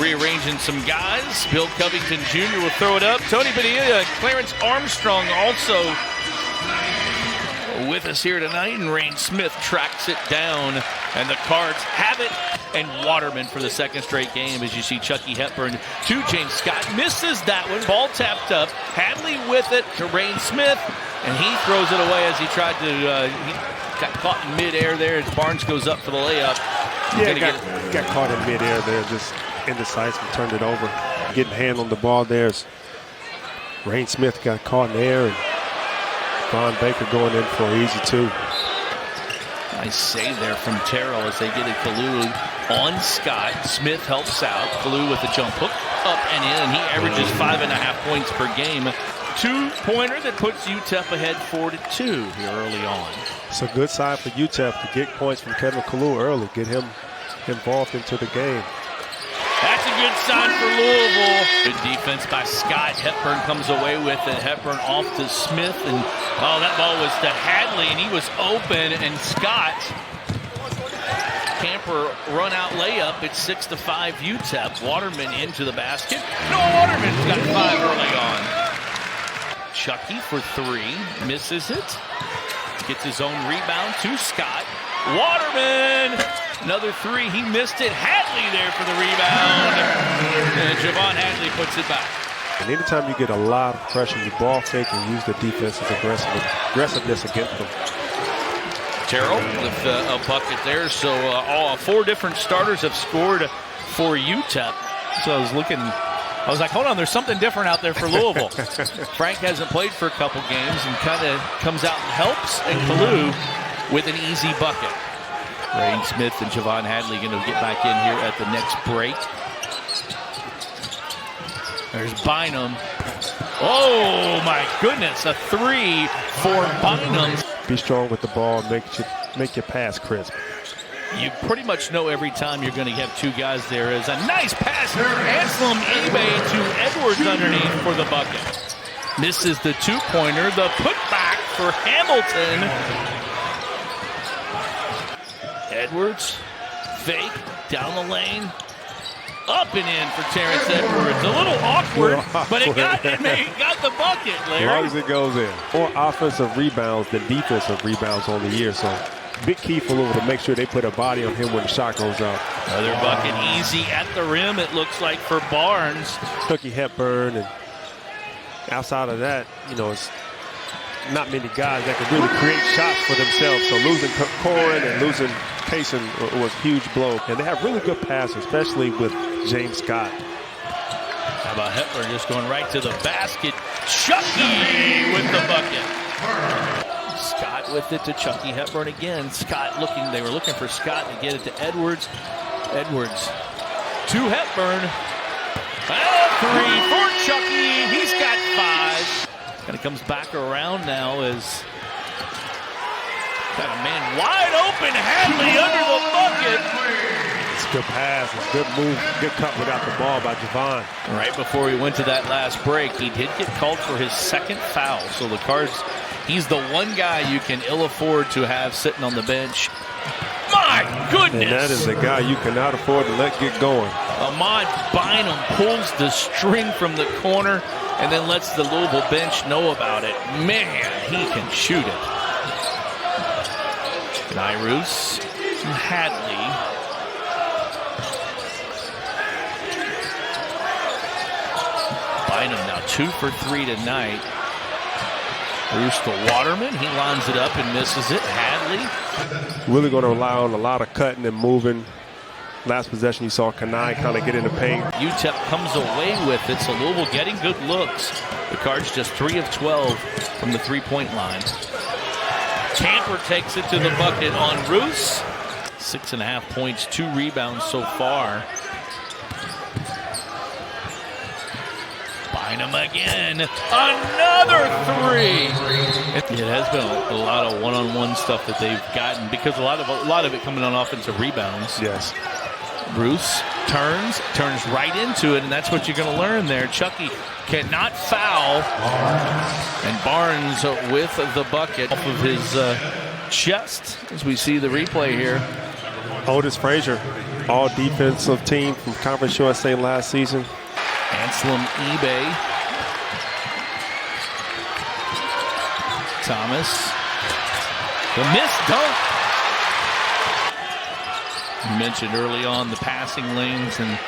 rearranging some guys. Bill Covington Jr. will throw it up. Tony Padilla, Clarence Armstrong also with us here tonight, and Rain Smith tracks it down, and the Cards have it. And Waterman for the second straight game, as you see Chucky Hepburn to James Scott, misses that one. Ball tapped up. Hadley with it to Rain Smith, and he throws it away as he tried to. He got caught in midair there as Barnes goes up for the layup. Yeah, got caught in midair there, just indecisive, turned it over. Getting hand on the ball there. Rain Smith got caught in the air, and Von Baker going in for an easy two. Nice save there from Terrell as they get it. Kalu on Scott. Smith helps out. Kalu with the jump hook up and in, and he averages 5.5 points per game. Two-pointer that puts UTEP ahead 4-2 here early on. It's a good sign for UTEP to get points from Kevin Kalu early, get him involved into the game. That's a good sign for Louisville. Good defense by Scott. Hepburn comes away with it. Hepburn off to Smith, and that ball was to Hadley, and he was open, and Scott. Camper run out layup. It's 6-5 UTEP. Waterman into the basket. No, Waterman's got 5 early on. Chucky for 3, misses it. Gets his own rebound to Scott. Waterman, another 3, he missed it. Hadley there for the rebound. And Javon Hadley puts it back. And anytime you get a lot of pressure, you ball fake and use the defensive aggressiveness against them. Terrell with a bucket there. So all 4 different starters have scored for UTEP. So I was like, hold on, there's something different out there for Louisville. Frank hasn't played for a couple games and kind of comes out and helps, and Kalu with an easy bucket. Rain Smith and Javon Hadley going to get back in here at the next break. There's Bynum. Oh, my goodness, a 3 for Bynum. Be strong with the ball, make your pass crisp. You pretty much know every time you're going to have 2 guys there. Is a nice pass. Anselm Ebe to Edwards underneath for the bucket. Misses the 2-pointer. The putback for Hamilton. Edwards, fake, down the lane. Up and in for Terrance Edwards. A little awkward, but it got the bucket, Larry. As long as it goes in. More offensive rebounds than defensive rebounds on the year, so big key for Louisville to make sure they put a body on him when the shot goes out. Another bucket easy at the rim, it looks like, for Barnes. Chucky Hepburn, and outside of that, it's not many guys that can really create shots for themselves. So losing Corin and losing Payson was a huge blow. And they have really good passes, especially with James Scott. How about Hepburn just going right to the basket? Chucky with the bucket. Scott with it to Chucky Hepburn again. They were looking for Scott to get it to Edwards. Edwards to Hepburn. 3 for Chucky. He's got 5. And it comes back around now as got a man wide open. Hadley under the bucket. It's a good pass. It's a good move. Good cut without the ball by Javon. Right before he went to that last break, he did get called for his 2nd foul. So the Cards, he's the one guy you can ill afford to have sitting on the bench. My goodness! And that is a guy you cannot afford to let get going. Ahmad Bynum pulls the string from the corner and then lets the Louisville bench know about it. Man, he can shoot it. Nyrus and Hadley. Bynum now 2 for 3 tonight. Bruce to Waterman. He lines it up and misses it. Hadley. Really going to rely on a lot of cutting and moving. Last possession, you saw Kanai kind of get in the paint. UTEP comes away with it, so Louisville getting good looks. The Cards just 3 of 12 from the 3-point line. Camper takes it to the bucket on Roos. 6.5 points, 2 rebounds so far. Bynum again. Another 3. It has been a lot of one-on-one stuff that they've gotten because a lot of it coming on offensive rebounds. Yes. Bruce turns right into it, and that's what you're going to learn there. Chucky cannot foul, and Barnes with the bucket off of his chest as we see the replay here. Otis Frazier all defensive team from Conference USA last season. Anselm eBay. Thomas. The missed dunk. You mentioned early on the passing lanes and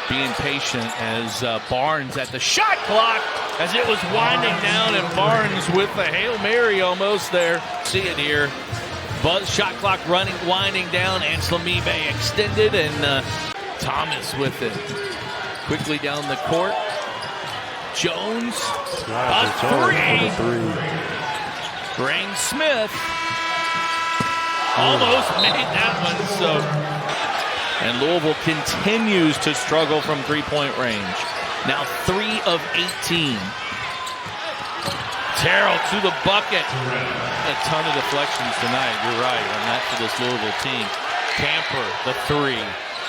being patient as Barnes at the shot clock as it was winding down, and Barnes with the Hail Mary almost there. See it here. Shot clock winding down. Anselm eBay extended, and Thomas with it. Quickly down the court. Jones. A three. Brain Smith almost made that one. So. And Louisville continues to struggle from three-point range. Now 3 of 18. Terrell to the bucket. A ton of deflections tonight. You're right on that for this Louisville team. Camper, the 3.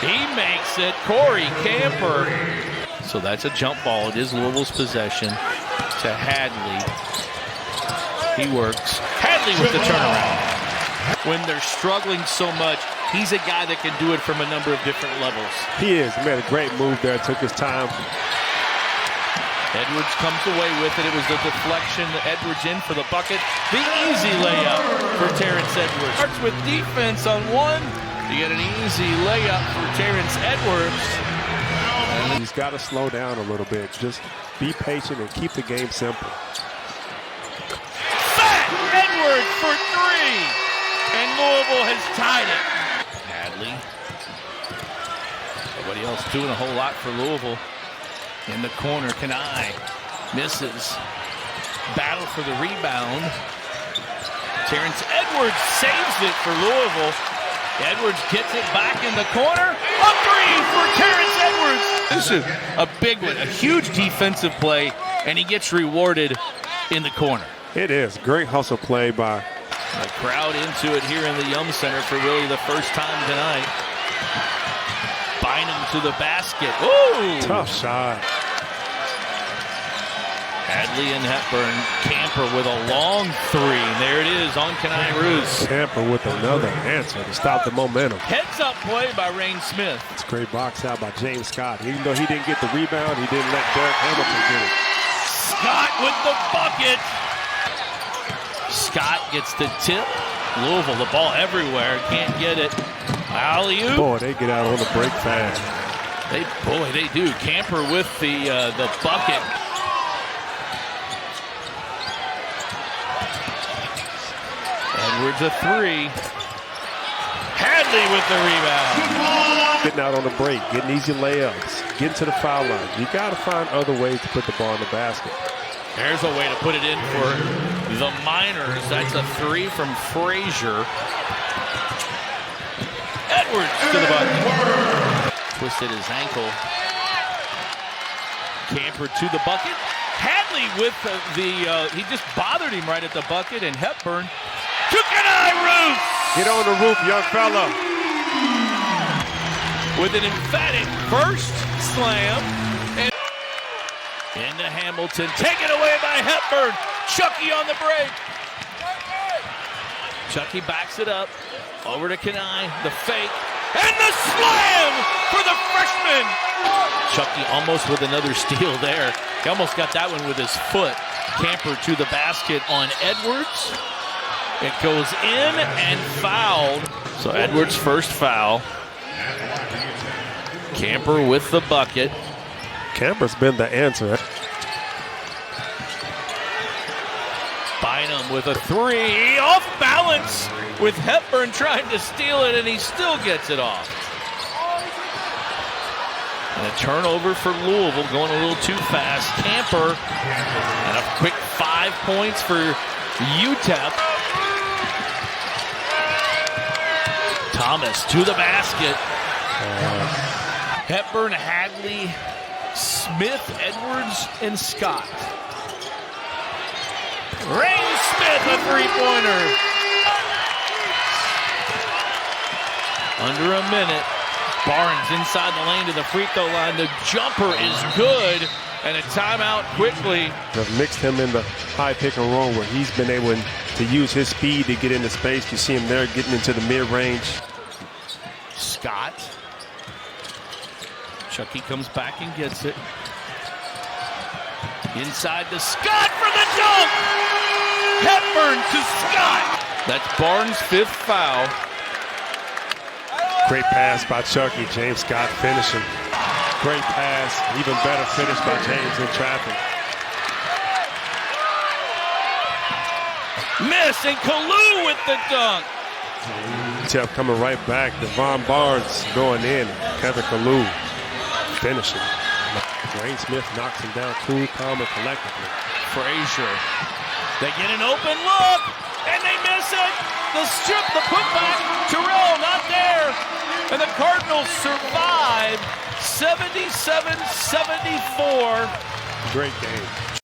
He makes it. Corey Camper. So that's a jump ball. It is Louisville's possession to Hadley. He works. Hadley with the turnaround. When they're struggling so much, he's a guy that can do it from a number of different levels. He is. He made a great move there. Took his time. Edwards comes away with it. It was the deflection. Edwards in for the bucket. The easy layup for Terrance Edwards. Starts with defense on one. You get an easy layup for Terrance Edwards. And he's got to slow down a little bit. Just be patient and keep the game simple. Fat Edwards for 3. And Louisville has tied it. Hadley. Nobody else doing a whole lot for Louisville. In the corner, Kanai misses. Battle for the rebound. Terrance Edwards saves it for Louisville. Edwards gets it back in the corner. A 3 for Terrance Edwards. This is a big one, a huge defensive play, and he gets rewarded in the corner. It is. Great hustle play by. A crowd into it here in the Yum Center for really the first time tonight. Bynum to the basket. Ooh! Tough shot. Hadley and Hepburn. Camper with a long 3. There it is on Kanai Roos. Camper with another answer to stop the momentum. Heads up play by Rain Smith. It's a great box out by James Scott. Even though he didn't get the rebound, he didn't let Derek Hamilton get it. Scott with the bucket. Scott gets the tip. Louisville, the ball everywhere. Can't get it. Alley-oop. Boy, they get out on the break fast. They do. Camper with the bucket. Edwards a 3. Hadley with the rebound. Getting out on the break, getting easy layups, getting to the foul line. You got to find other ways to put the ball in the basket. There's a way to put it in for the Miners. That's a 3 from Frazier. Edwards to the bucket. Twisted his ankle. Camper to the bucket. Hadley with he just bothered him right at the bucket, and Hepburn to Kanai Roos. Get on the roof, young fella. With an emphatic first slam. And into Hamilton, taken away by Hepburn. Chucky on the break. Chucky backs it up. Over to Kanai, the fake. And the slam for the freshman. Chucky almost with another steal there. He almost got that one with his foot. Camper to the basket on Edwards. It goes in and fouled. So Edwards' first foul. Camper with the bucket. Camper's been the answer. Bynum with a 3. Off balance with Hepburn trying to steal it, and he still gets it off. And a turnover for Louisville, going a little too fast. Camper, and a quick 5 points for UTEP. Thomas to the basket. Hepburn, Hadley, Smith, Edwards, and Scott. Rain Smith, a three-pointer. Under a minute. Barnes inside the lane to the free throw line. The jumper is good, and a timeout quickly. They've mixed him in the high pick and roll where he's been able to use his speed to get into space. You see him there getting into the mid-range. Scott Chucky comes back and gets it. Inside to Scott for the dunk! Hepburn to Scott! That's Barnes' 5th foul. Great pass by Chucky. James Scott finishing. Great pass. Even better finish by James in traffic. Miss, and Kalu with the dunk. UTEP coming right back. Devon Barnes going in. Kevin Kalu finishing. Wayne Smith knocks him down cool, calm, and collectively. Frazier. They get an open look, and they miss it. The strip, the putback. Terrell not there. And the Cardinals survive 77-74. Great game.